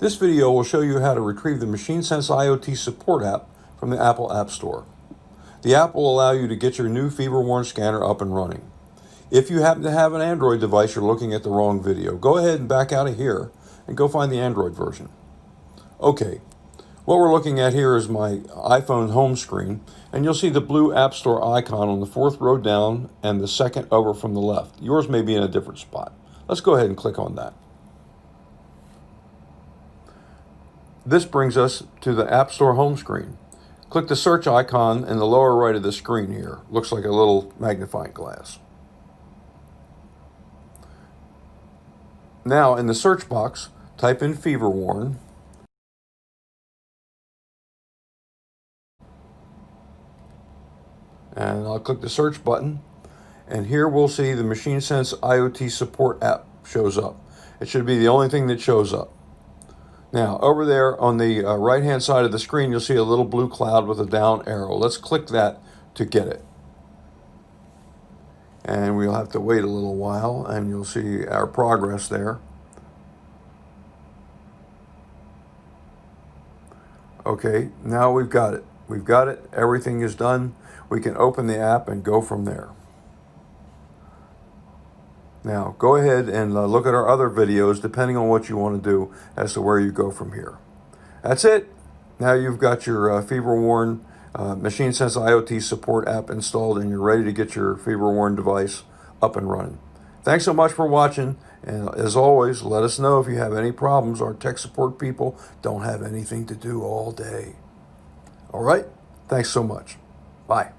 This video will show you how to retrieve the MachineSense IoT support app from the Apple App Store. The app will allow you to get your new FeverWarn scanner up and running. If you happen to have an Android device, you're looking at the wrong video. Go ahead and back out of here and go find the Android version. Okay, what we're looking at here is my iPhone home screen, and you'll see the blue App Store icon on the fourth row down and the second over from the left. Yours may be in a different spot. Let's go ahead and click on that. This brings us to the App Store home screen. Click the search icon in the lower right of the screen here. Looks like a little magnifying glass. Now in the search box, type in FeverWarn. And I'll click the search button. And here we'll see the MachineSense IoT support app shows up. It should be the only thing that shows up. Now, over there on the right-hand side of the screen, you'll see a little blue cloud with a down arrow. Let's click that to get it. And we'll have to wait a little while, and you'll see our progress there. Okay, now we've got it. We've got it. Everything is done. We can open the app and go from there. Now, go ahead and look at our other videos, depending on what you want to do as to where you go from here. That's it. Now you've got your FeverWarn MachineSense IoT support app installed, and you're ready to get your FeverWarn device up and running. Thanks so much for watching. And as always, let us know if you have any problems. Our tech support people don't have anything to do all day. All right? Thanks so much. Bye.